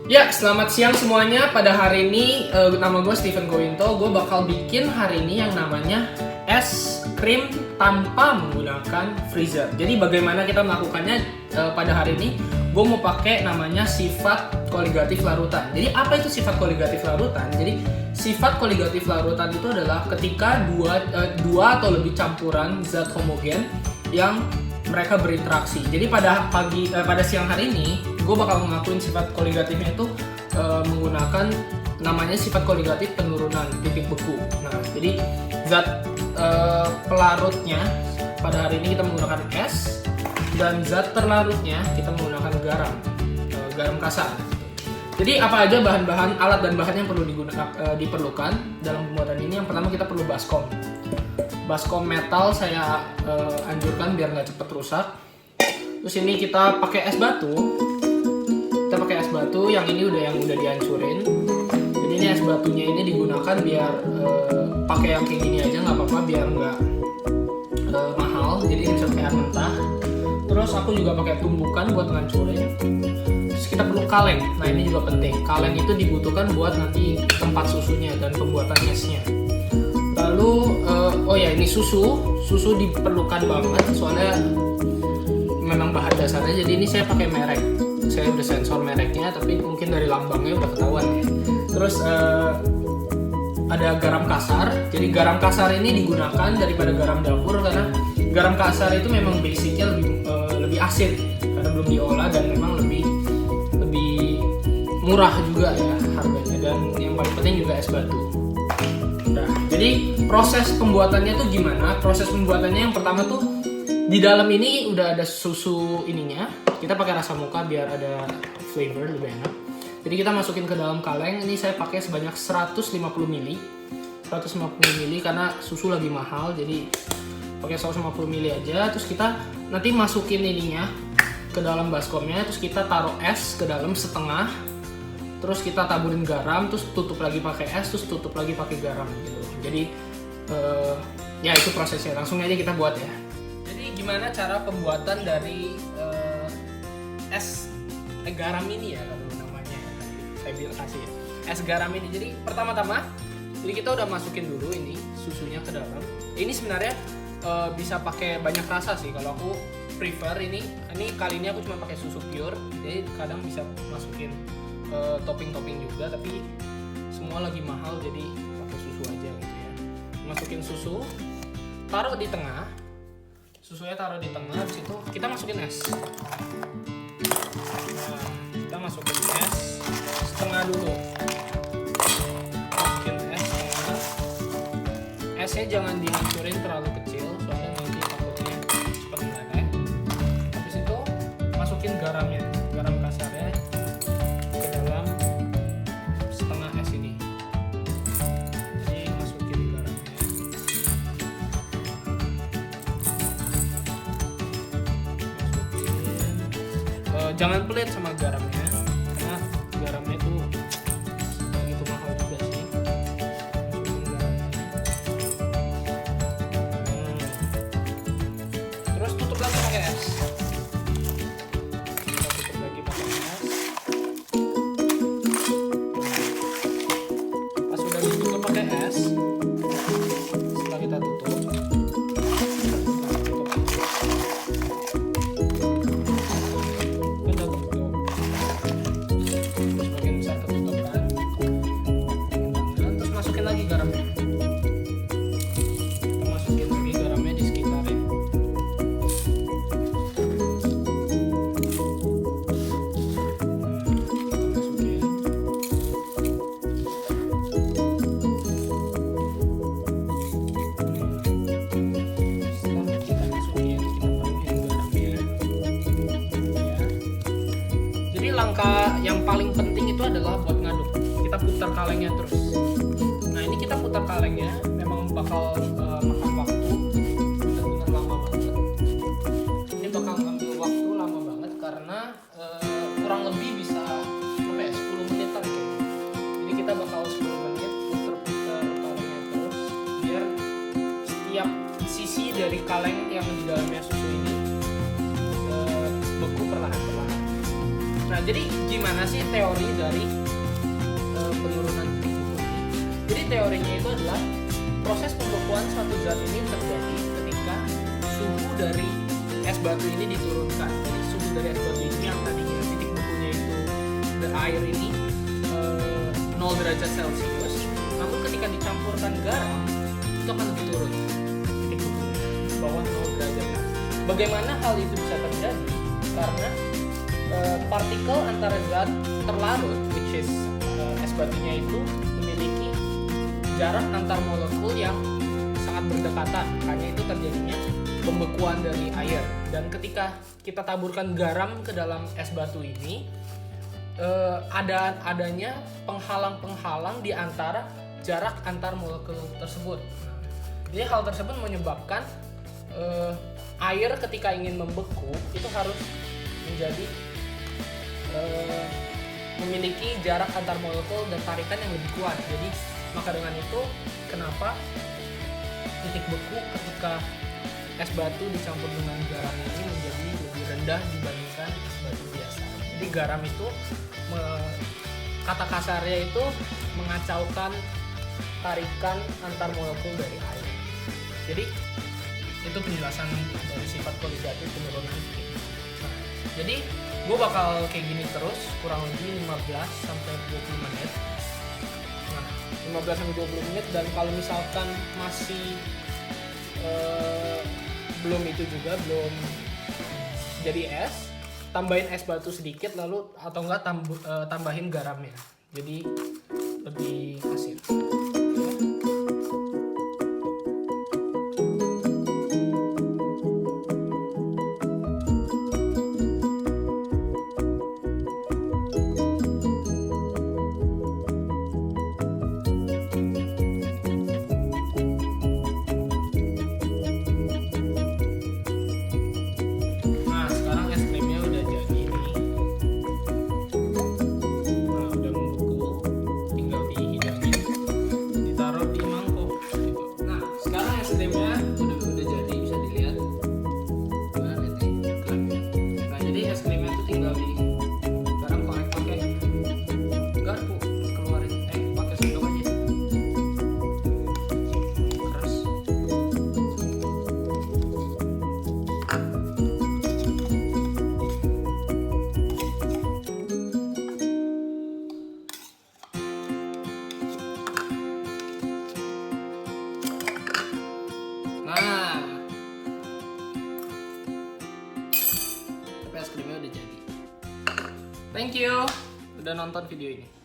Ya, selamat siang semuanya. Pada hari ini, nama gue Steven Gowinto. Gue bakal bikin hari ini yang namanya es krim tanpa menggunakan freezer. Jadi bagaimana kita melakukannya pada hari ini? Gue mau pakai namanya sifat koligatif larutan. Jadi apa itu sifat koligatif larutan? Jadi sifat koligatif larutan itu adalah ketika dua atau lebih campuran zat homogen yang mereka berinteraksi. Jadi pada siang hari ini gue bakal ngelakuin sifat koligatifnya itu menggunakan namanya sifat koligatif penurunan titik beku. Nah, jadi zat pelarutnya pada hari ini kita menggunakan es, dan zat terlarutnya kita menggunakan garam kasar. Jadi apa aja bahan-bahan, alat dan bahan yang perlu diperlukan dalam pembuatan ini? Yang pertama kita perlu baskom. Baskom metal saya anjurkan biar nggak cepet rusak. Terus ini kita pakai es batu. Kita pakai es batu yang ini udah dihancurin. Jadi ini es batunya ini digunakan biar pakai yang kayak gini aja nggak apa-apa, biar nggak mahal. Jadi ini bisa pakai air mentah. Terus aku juga pakai tumbukan buat ngancurin. Terus kita perlu kaleng. Nah ini juga penting. Kaleng itu dibutuhkan buat nanti tempat susunya dan pembuatan esnya. Lalu, ini susu diperlukan banget soalnya memang bahan dasarnya. Jadi ini saya pakai merek, saya udah sensor mereknya, tapi mungkin dari lambangnya udah ketahuan ya. Terus ada garam kasar. Jadi garam kasar ini digunakan daripada garam dapur karena garam kasar itu memang basicnya lebih asin karena belum diolah, dan memang lebih murah juga ya harganya, dan yang paling penting juga es batu. Nah, jadi proses pembuatannya tuh gimana? Proses pembuatannya yang pertama tuh di dalam ini udah ada susu ininya. Kita pakai rasa mocha biar ada flavor lebih enak. Jadi kita masukin ke dalam kaleng. Ini saya pakai sebanyak 150 ml. 150 ml karena susu lagi mahal, jadi pakai 150 ml aja. Terus kita nanti masukin ininya ke dalam baskomnya. Terus kita taruh es ke dalam setengah. Terus kita taburin garam, terus tutup lagi pakai es, terus tutup lagi pakai garam gitu. Jadi ya itu prosesnya. Langsung aja kita buat ya. Jadi gimana cara pembuatan dari es garam ini ya, kalau namanya saya bilang kasih ya. Es garam ini. Jadi pertama-tama, jadi kita udah masukin dulu ini susunya ke dalam. Ini sebenarnya bisa pakai banyak rasa sih. Kalau aku prefer ini kali ini aku cuma pakai susu pure. Jadi kadang bisa masukin topping-topping juga, tapi semua lagi mahal jadi pakai susu aja gitu ya. Masukin susu, taruh di tengah, susunya taruh di tengah. Habis itu kita masukin es. Nah, kita masukin es setengah dulu. Masukin es setengah. Esnya jangan dihancurin terlalu kecil soalnya nanti takutnya cepat meleleh. Habis itu masukin garamnya, garam kasarnya ke dalam setengah es ini. Jadi masukin garamnya. Jangan pelit sama garamnya karena garamnya itu begitu mahal juga sih. Terus tutup lagi pakai es. Kita tutup lagi pakai es. Pas sudah ditutup pakai es, setelah kita tutup, langkah yang paling penting itu adalah buat ngaduk. Kita putar kalengnya terus. Nah ini kita putar kalengnya memang bakal makan waktu benar-benar lama banget. Ini bakal ngambil waktu lama banget karena kurang lebih bisa 10 menit kali ya. Jadi kita bakal 10 menit putar kalengnya terus biar setiap sisi dari kaleng yang di dalamnya susu ini beku perlahan-lahan. Nah jadi gimana sih teori dari penurunan titik beku ini? Jadi teorinya itu adalah proses pembekuan suatu zat ini terjadi ketika suhu dari es batu ini diturunkan. Jadi suhu dari es batu ini yang tadinya titik bekunya itu air ini 0 derajat Celcius, namun ketika dicampurkan garam itu akan lebih turun titik bekunya bawah 0 derajat. Bagaimana hal itu bisa terjadi? Karena partikel antara zat terlarut, which is es batunya itu memiliki jarak antar molekul yang sangat berdekatan. Hanya itu terjadinya pembekuan dari air. Dan ketika kita taburkan garam ke dalam es batu ini, adanya penghalang-penghalang di antara jarak antar molekul tersebut. Jadi hal tersebut menyebabkan air ketika ingin membeku itu harus menjadi memiliki jarak antar molekul dan tarikan yang lebih kuat. Jadi maka dengan itu kenapa titik beku ketika es batu dicampur dengan garam ini menjadi lebih rendah dibandingkan es batu biasa. Jadi garam itu kata kasarnya itu mengacaukan tarikan antar molekul dari air. Jadi itu penjelasan dari sifat koligatif penurunan titik. Nah, jadi gue bakal kayak gini terus kurang lebih 15 sampai 20 menit. Nah, 15 sampai 20 menit, dan kalau misalkan masih belum itu juga belum jadi es, tambahin es batu sedikit lalu atau enggak tambahin garamnya. Jadi lebih asin. Nah, tapi es krimnya udah jadi. Thank you udah nonton video ini.